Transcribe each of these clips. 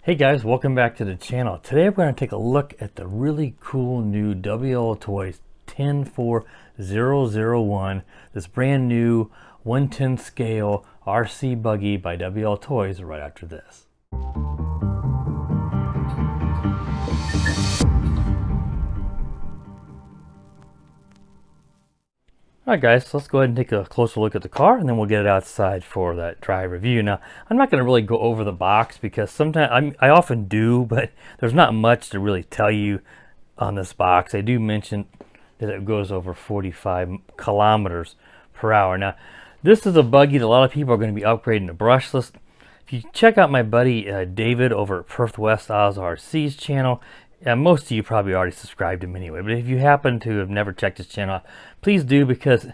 Hey guys, welcome back to the channel. Today we're going to take a look at the really cool new WLTOYS 104,001, this brand new 1/10 scale RC buggy by WLTOYS right after this. Alright guys, so let's go ahead and take a closer look at the car and then we'll get it outside for that drive review. Now, I'm not going to really go over the box because sometimes I often do, but there's not much to really tell you on this box. I do mention that it goes over 45 kilometers per hour. Now, this is a buggy that a lot of people are going to be upgrading to brushless. If you check out my buddy David over at Perth West Oz RC's channel, most of you probably already subscribed to him anyway, but if you happen to have never checked his channel out, please do, because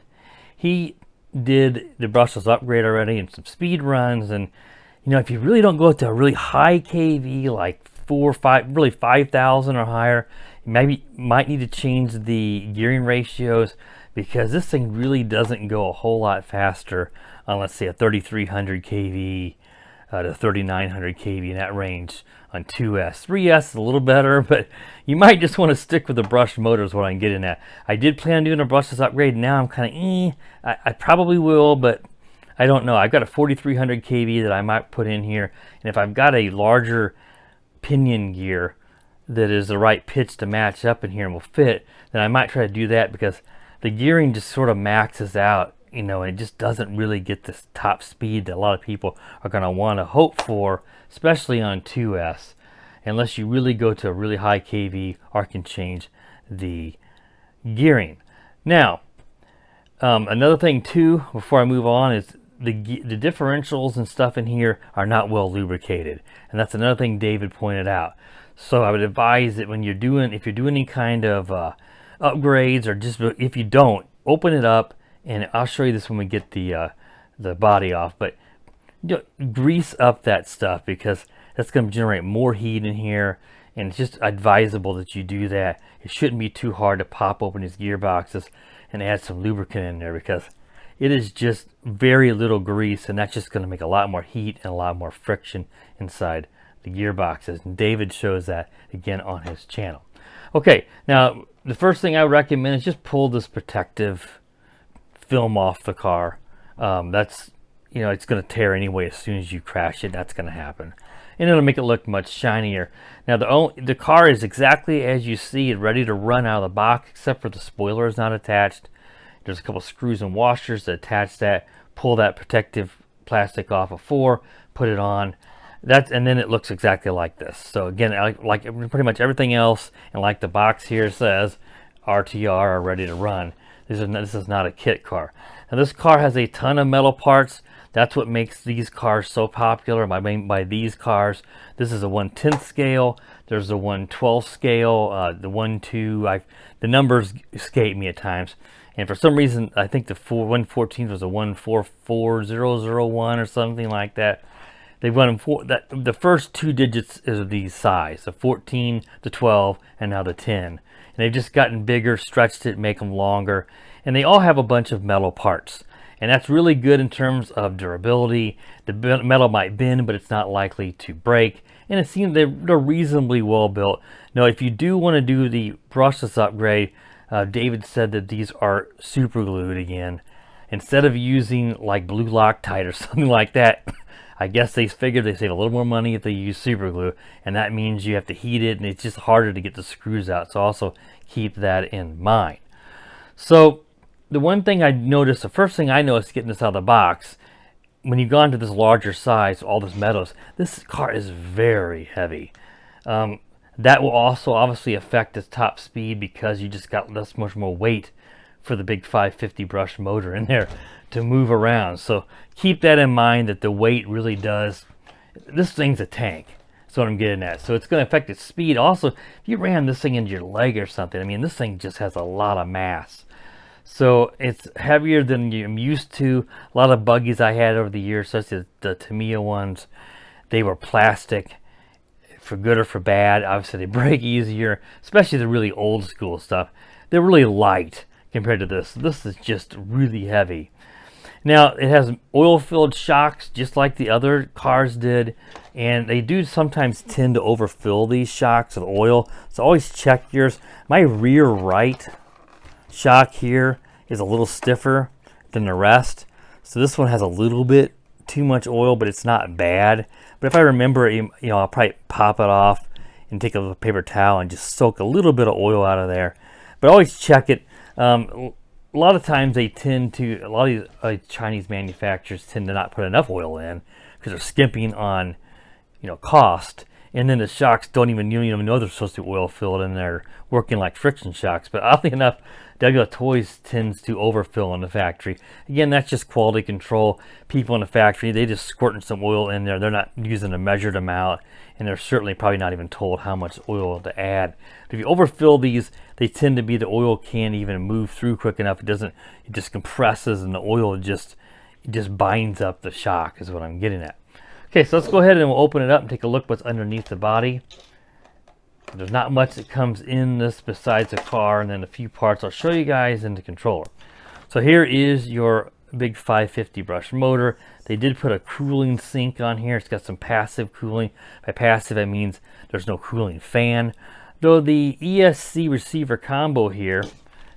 he did the brushless upgrade already and some speed runs. And you know, if you really don't go to a really high kV like 4 or 5, really 5,000 or higher, you might need to change the gearing ratios, because this thing really doesn't go a whole lot faster on, let's say, a 3300 kV to 3900 kV, in that range on 2S. 3S is a little better, but you might just want to stick with the brushed motor is what I'm getting at. I did plan on doing a brushless upgrade. Now I'm kind of I probably will, but I don't know. I've got a 4300 kV that I might put in here, and if I've got a larger pinion gear that is the right pitch to match up in here and will fit, then I might try to do that, because the gearing just sort of maxes out, you know, and it just doesn't really get this top speed that a lot of people are going to want to hope for, especially on 2S, unless you really go to a really high kV or can change the gearing. Now, another thing too, before I move on, is the differentials and stuff in here are not well lubricated, and that's another thing David pointed out. So I would advise that when if you're doing any kind of upgrades, or just if you don't, open it up. And I'll show you this when we get the body off, but you know, grease up that stuff, because that's going to generate more heat in here, and it's just advisable that you do that. It shouldn't be too hard to pop open these gearboxes and add some lubricant in there, because it is just very little grease, and that's just going to make a lot more heat and a lot more friction inside the gearboxes. And David shows that again on his channel. Okay, now the first thing I would recommend is just pull this protective film off the car. That's, you know, it's going to tear anyway as soon as you crash it. That's going to happen, and it'll make it look much shinier. Now the car is exactly as you see it, ready to run out of the box, except for the spoiler is not attached. There's a couple screws and washers that attach that. Pull that protective plastic off before, put it on. And then it looks exactly like this. So again, like pretty much everything else, and like the box here says, RTR are ready to run. This is not a kit car. Now this car has a ton of metal parts. That's what makes these cars so popular. By these cars, this is a 1/10 scale. There's a 1/12 scale. The 1/2. The numbers escape me at times. And for some reason, I think the 1/14 was a 144,001 or something like that. They've run the first two digits is the size, the 14, the 12, and now the 10. And they've just gotten bigger, stretched it, make them longer, and they all have a bunch of metal parts, and that's really good in terms of durability. The metal might bend, but it's not likely to break, and it seems they're reasonably well built. Now, if you do want to do the brushless upgrade, David said that these are super glued again, instead of using like blue Loctite or something like that. I guess they figured they save a little more money if they use super glue, and that means you have to heat it, and it's just harder to get the screws out. So also keep that in mind. So the one thing I noticed, the first thing I noticed getting this out of the box, when you go into this larger size, all this metals, this car is very heavy. That will also obviously affect its top speed, because you just got much more weight for the big 550 brush motor in there to move around. So keep that in mind, that the weight really does. This thing's a tank. That's what I'm getting at. So it's going to affect its speed. Also, if you ran this thing into your leg or something, I mean, this thing just has a lot of mass. So it's heavier than I'm used to. A lot of buggies I had over the years, such as the Tamiya ones, they were plastic, for good or for bad. Obviously, they break easier, especially the really old school stuff. They're really light compared to this. This is just really heavy. Now it has oil-filled shocks just like the other cars did, and they do sometimes tend to overfill these shocks with oil, so always check yours. My rear right shock here is a little stiffer than the rest, so this one has a little bit too much oil, but it's not bad. But if I remember, you know, I'll probably pop it off and take a little paper towel and just soak a little bit of oil out of there. But always check it. A lot of times they tend to, a lot of these Chinese manufacturers tend to not put enough oil in because they're skimping on, you know, cost. And then the shocks don't even, you don't even know they're supposed to be oil filled, and they're working like friction shocks. But oddly enough, WLTOYS tends to overfill in the factory. Again, that's just quality control. People in the factory, they just squirting some oil in there. They're not using a measured amount, and they're certainly probably not even told how much oil to add. But if you overfill these, they tend to be, the oil can't even move through quick enough. It just compresses, and the oil just binds up the shock is what I'm getting at. Okay, so let's go ahead and we'll open it up and take a look what's underneath the body. There's not much that comes in this besides the car, and then a few parts I'll show you guys in the controller. So here is your big 550 brush motor. They did put a cooling sink on here. It's got some passive cooling. By passive, that means there's no cooling fan. Though the ESC receiver combo here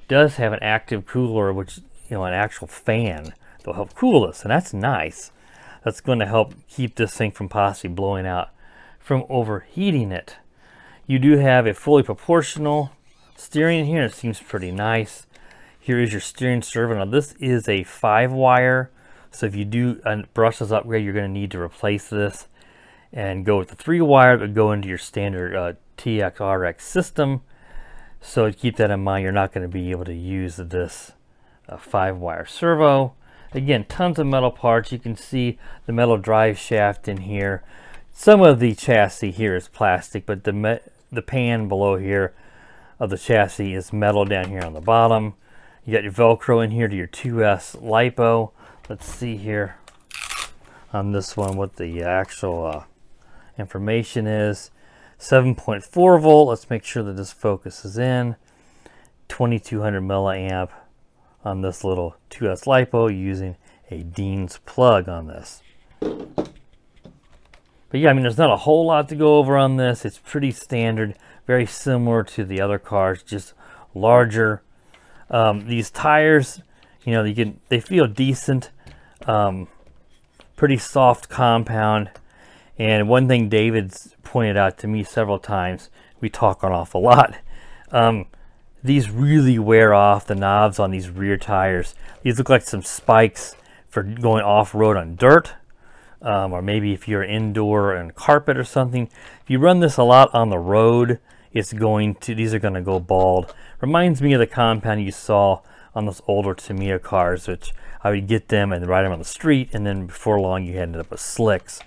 does have an active cooler, which, you know, an actual fan that'll help cool this, and that's nice. That's going to help keep this thing from possibly blowing out from overheating it. You do have a fully proportional steering here. It seems pretty nice. Here is your steering servo. Now this is a 5-wire, so if you do a brushless upgrade, you're going to need to replace this and go with the 3-wire that would go into your standard TX-RX system. So keep that in mind. You're not going to be able to use this 5-wire servo. Again, tons of metal parts. You can see the metal drive shaft in here. Some of the chassis here is plastic, but the pan below here of the chassis is metal down here on the bottom. You got your Velcro in here to your 2S LiPo. Let's see here on this one what the actual information is. 7.4 volt. Let's make sure that this focuses in. 2200 milliamp on this little 2S LiPo using a Dean's plug on this. But yeah, I mean, there's not a whole lot to go over on this. It's pretty standard, very similar to the other cars, just larger. These tires, you know, they feel decent, pretty soft compound. And one thing David's pointed out to me several times, we talk an awful lot. These really wear off, the knobs on these rear tires. These look like some spikes for going off-road on dirt, or maybe if you're indoor on carpet or something. If you run this a lot on the road, these are going to go bald. Reminds me of the compound you saw on those older Tamiya cars, which I would get them and ride them on the street, and then before long you ended up with slicks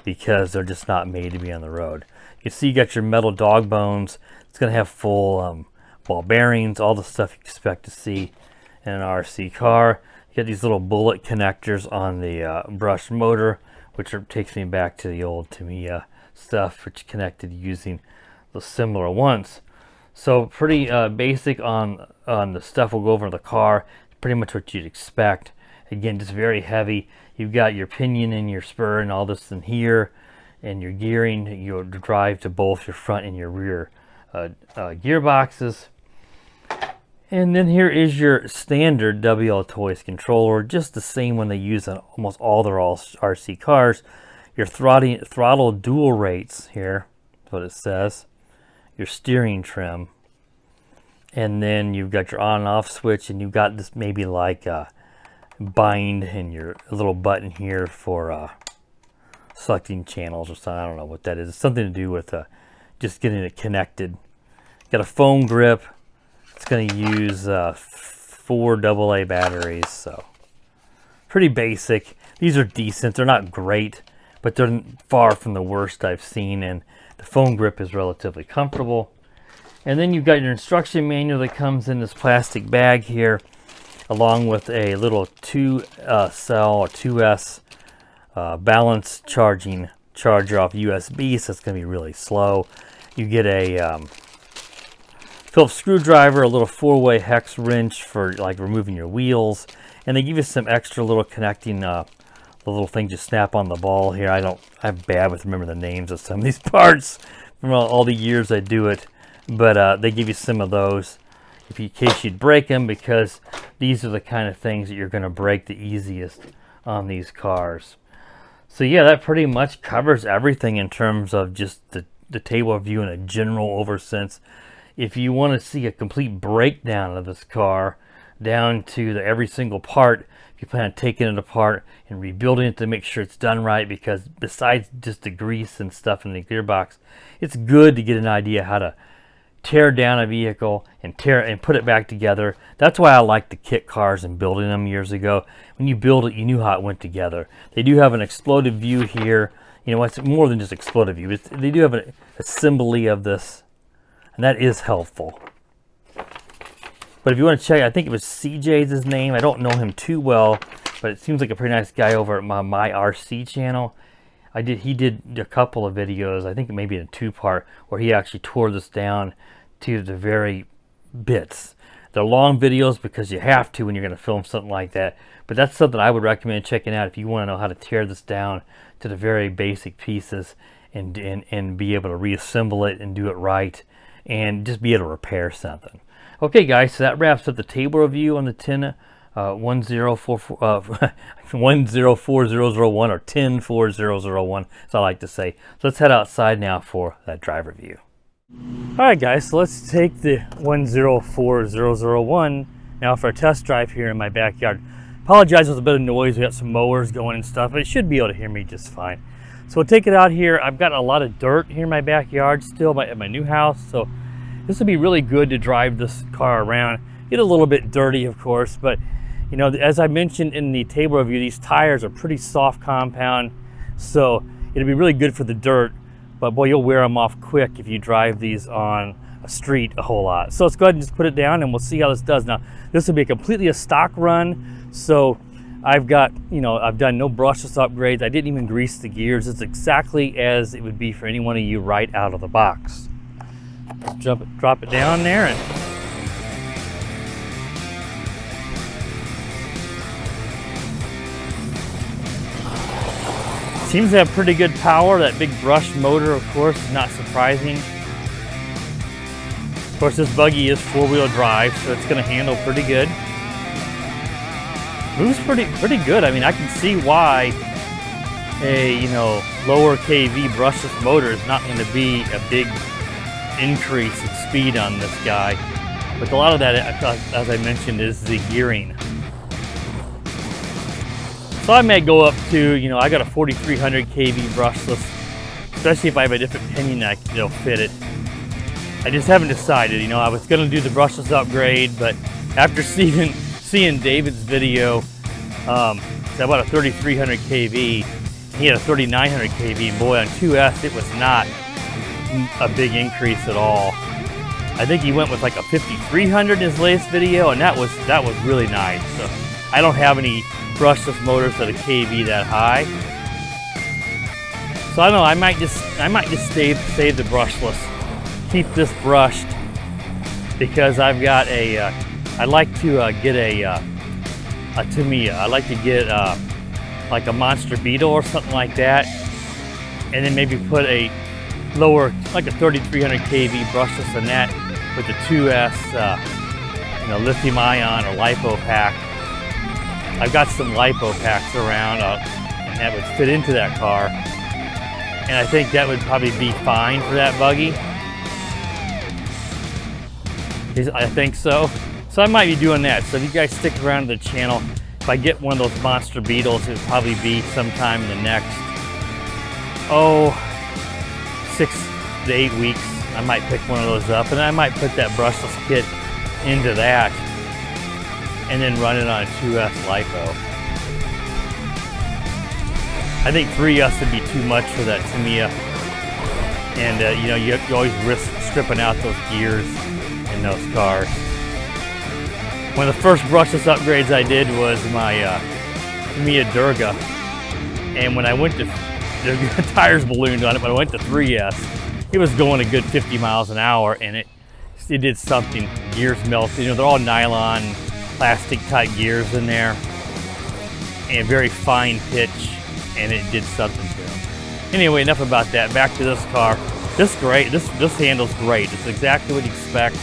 because they're just not made to be on the road. You see you got your metal dog bones. It's going to have full ball bearings, all the stuff you expect to see in an RC car. You got these little bullet connectors on the brushed motor, which takes me back to the old Tamiya stuff, which connected using the similar ones. So pretty basic on the stuff we'll go over in the car. Pretty much what you'd expect. Again, just very heavy. You've got your pinion and your spur and all this in here, and your gearing. You'll drive to both your front and your rear gearboxes. And then here is your standard WLTOYS controller, just the same one they use on almost all their RC cars. Your throttle dual rates here, that's what it says. Your steering trim. And then you've got your on and off switch, and you've got this maybe like bind and your little button here for selecting channels or something. I don't know what that is. It's something to do with just getting it connected. Got a foam grip. It's going to use 4 AA batteries, so pretty basic. These are decent. They're not great, but they're far from the worst I've seen, and the foam grip is relatively comfortable. And then you've got your instruction manual that comes in this plastic bag here, along with a little 2-cell or 2S balance charging charger off USB, so it's going to be really slow. You get a Phillips screwdriver, a little 4-way hex wrench for like removing your wheels, and they give you some extra little connecting the little things you snap on the ball here. I'm bad with remembering the names of some of these parts from all the years I do it, but they give you some of those in case you'd break them, because these are the kind of things that you're going to break the easiest on these cars. So yeah, that pretty much covers everything in terms of just the table view in a general oversense. If you want to see a complete breakdown of this car down to every single part, if you plan on taking it apart and rebuilding it to make sure it's done right, because besides just the grease and stuff in the gearbox, it's good to get an idea how to tear down a vehicle and put it back together. That's why I like the kit cars and building them years ago. When you build it, you knew how it went together. They do have an exploded view here. You know, it's more than just exploded view. They do have an assembly of this, and that is helpful. But if you want to check, I think it was CJ's his name. I don't know him too well, but it seems like a pretty nice guy over at my RC channel. He did a couple of videos, I think maybe in a 2-part, where he actually tore this down to the very bits. They're long videos because you have to when you're going to film something like that. But that's something I would recommend checking out if you want to know how to tear this down to the very basic pieces and be able to reassemble it and do it right and just be able to repair something. Okay guys, so that wraps up the table review on the 1040001 or 104001, as I like to say. So let's head outside now for that drive review. Alright guys, so let's take the 104001 now for a test drive here in my backyard. Apologize with a bit of noise, we got some mowers going and stuff, but it should be able to hear me just fine. So we'll take it out here. I've got a lot of dirt here in my backyard still at my new house, so this would be really good to drive this car around. Get a little bit dirty, of course, but you know, as I mentioned in the table review, these tires are pretty soft compound, so it'll be really good for the dirt, but boy, you'll wear them off quick if you drive these on a street a whole lot. So let's go ahead and just put it down and we'll see how this does. Now, this will be completely a stock run, so I've got, you know, I've done no brushless upgrades. I didn't even grease the gears. It's exactly as it would be for any one of you right out of the box. Drop it down there and seems to have pretty good power. That big brush motor, of course, is not surprising. Of course, this buggy is 4-wheel drive, so it's going to handle pretty good. Moves pretty good. I mean, I can see why a, you know, lower kV brushless motor is not going to be a big increase in speed on this guy. But a lot of that, as I mentioned, is the gearing. So I may go up to, you know, I got a 4300 kV brushless, especially if I have a different pinion that'll fit it. I just haven't decided, you know, I was going to do the brushless upgrade, but after seeing David's video, so I bought a 3300 kV, he had a 3900 kV, and boy, on 2S it was not a big increase at all. I think he went with like a 5300 in his latest video, and that was really nice. So I don't have any brushless motors at a kV that high, so I don't know. I might just save the brushless, keep this brushed, because I've got a I'd like to get a Tamiya. I'd like to get like a Monster Beetle or something like that, and then maybe put a lower, like a 3300 kV brushless in that with the 2S you know, lithium ion or LiPo pack. I've got some LiPo packs around and that would fit into that car, and I think that would probably be fine for that buggy. I think so. So I might be doing that. So if you guys stick around to the channel, if I get one of those Monster Beetles, it would probably be sometime in the next, 6 to 8 weeks. I might pick one of those up, and I might put that brushless kit into that and then run it on a 2S LiPo. I think 3S would be too much for that Tamiya, and you know, you always risk stripping out those gears in those cars. One of the first brushless upgrades I did was my Tamiya Durga, and when I went to, the tires ballooned on it, but I went to 3S, it was going a good 50 miles an hour, and it it did something. Gears melted. You know, they're all nylon, plastic type gears in there, and very fine pitch, and it did something to them. Anyway, enough about that. Back to this car. This great. This handles great. It's exactly what you expect.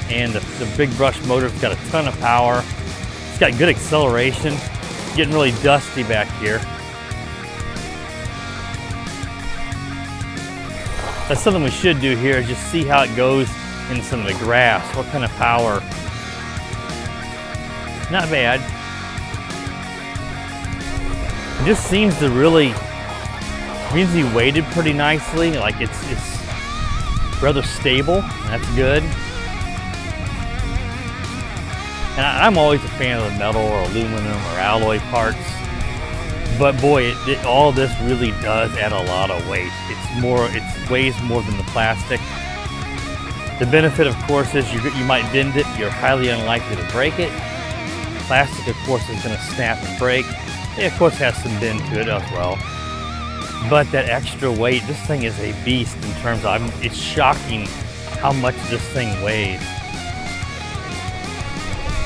And the big brush motor's got a ton of power. It's got good acceleration. Getting really dusty back here. That's something we should do here, is just see how it goes in some of the grass. What kind of power. Not bad. It just seems to really, means he weighted pretty nicely. Like it's rather stable. That's good. And I'm always a fan of the metal or aluminum or alloy parts. But boy, all this really does add a lot of weight. It weighs more than the plastic. The benefit, of course, is you might bend it. You're highly unlikely to break it. Plastic, of course, is going to snap and break. It, of course, has some bend to it as well. But that extra weight, this thing is a beast in terms of, it's shocking how much this thing weighs.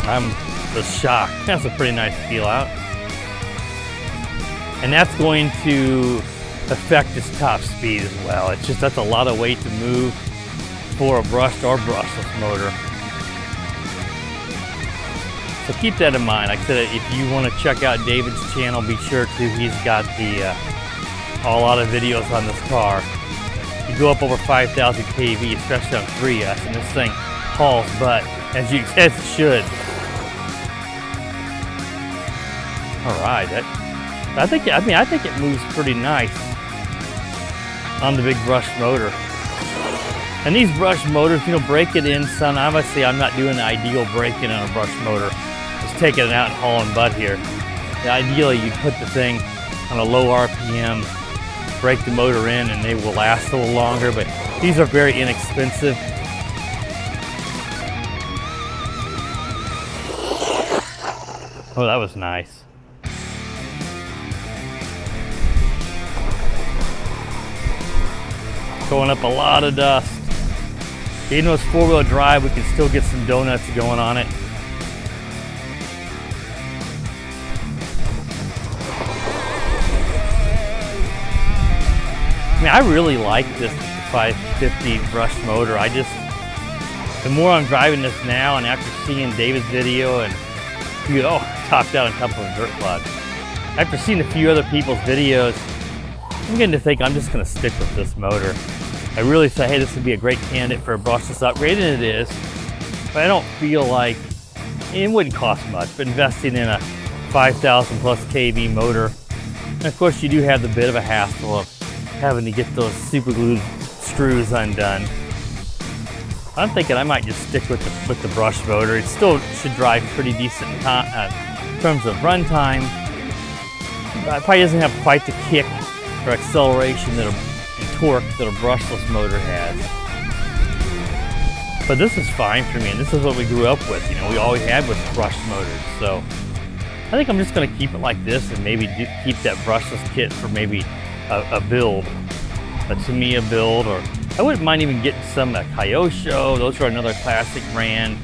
I'm just shocked. That's a pretty nice feel out. And that's going to affect its top speed as well. It's just, that's a lot of weight to move for a brushed or brushless motor. So keep that in mind. Like I said, if you want to check out David's channel, be sure to. He's got a lot of videos on this car. You go up over 5,000 kV, especially on 3S, and this thing hauls butt, as it should. All right, I think it moves pretty nice on the big brush motor. And these brush motors, you know, break it in some. Obviously, I'm not doing the ideal break-in on a brush motor. Just taking it out and hauling butt here. Ideally, you'd put the thing on a low RPM, break the motor in, and they will last a little longer. But these are very inexpensive. Oh, that was nice. Going up a lot of dust. Even though it's four-wheel drive, we can still get some donuts going on it. I mean, I really like this 550 brush motor. The more I'm driving this now, and after seeing David's video and topped out on top of a dirt clod. After seeing a few other people's videos, I'm getting to think I'm just going to stick with this motor. I really say, hey, this would be a great candidate for a brushless upgrade, and it is. But I don't feel like, it wouldn't cost much, but investing in a 5,000 plus kV motor. And of course, you do have the bit of a hassle of having to get those super glued screws undone. I'm thinking I might just stick with the brush motor. It still should drive pretty decent in terms of runtime. It probably doesn't have quite the kick or acceleration and torque that a brushless motor has. But this is fine for me, and this is what we grew up with. You know, we always had with brush motors. So I think I'm just going to keep it like this, and maybe keep that brushless kit for maybe a build, a Tamiya build, or I wouldn't mind even getting some Kyosho. Those are another classic brand.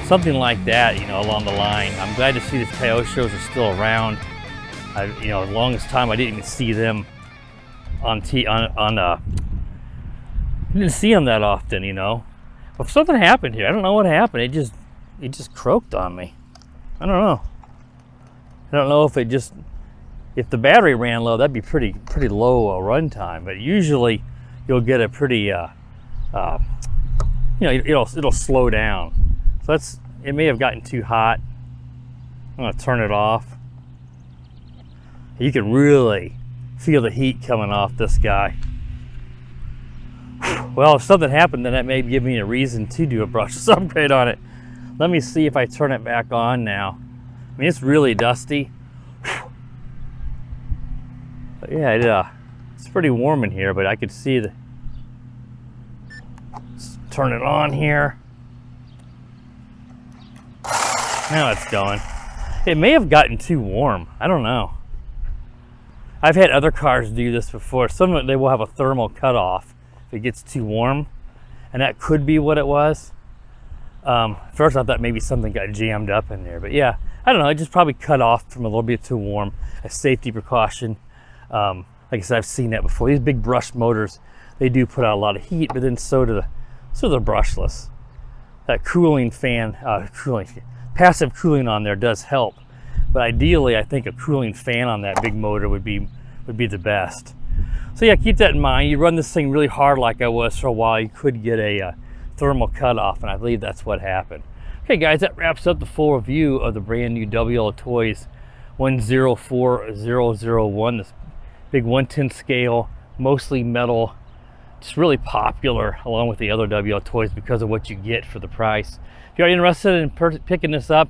Something like that, you know, along the line. I'm glad to see the Kyoshos are still around. You know, the longest time I didn't even see them I didn't see them that often, you know. But something happened here. I don't know what happened. It just croaked on me. I don't know. I don't know if the battery ran low, that'd be pretty low run time. But usually you'll get a pretty, you know, it'll slow down. So it may have gotten too hot. I'm gonna turn it off. You can really feel the heat coming off this guy. Well, if something happened, then that may give me a reason to do a brushless upgrade on it. Let me see if I turn it back on now. I mean, it's really dusty. But yeah, it's pretty warm in here, but I could see let's turn it on here. Now it's going. It may have gotten too warm. I don't know. I've had other cars do this before. Some of them, they will have a thermal cutoff if it gets too warm. and that could be what it was. First I thought maybe something got jammed up in there, but yeah, I don't know, it just probably cut off from a little bit too warm, a safety precaution. Like I said, I've seen that before. These big brush motors, they do put out a lot of heat, but then so do the brushless. That cooling fan, passive cooling on there does help, but ideally I think a cooling fan on that big motor would be the best. So yeah, keep that in mind. You run this thing really hard like I was for a while, you could get a thermal cutoff, and I believe that's what happened. Okay guys, that wraps up the full review of the brand new WLTOYS 104001, this big 110 scale, mostly metal. It's really popular along with the other WLTOYS because of what you get for the price. If you're interested in picking this up,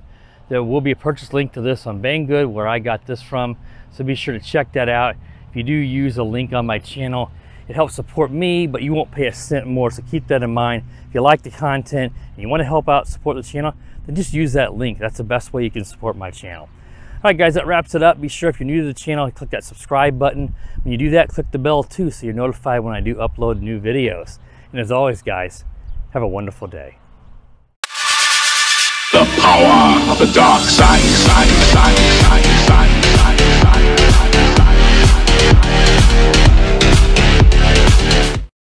there will be a purchase link to this on Banggood where I got this from, so be sure to check that out. If you do use a link on my channel, it helps support me, but you won't pay a cent more, so keep that in mind. If you like the content and you want to help out support the channel, then just use that link. That's the best way you can support my channel. All right guys, that wraps it up. Be sure if you're new to the channel, click that subscribe button. When you do that, click the bell too, so you're notified when I do upload new videos. And as always guys, have a wonderful day. The power of the dark side.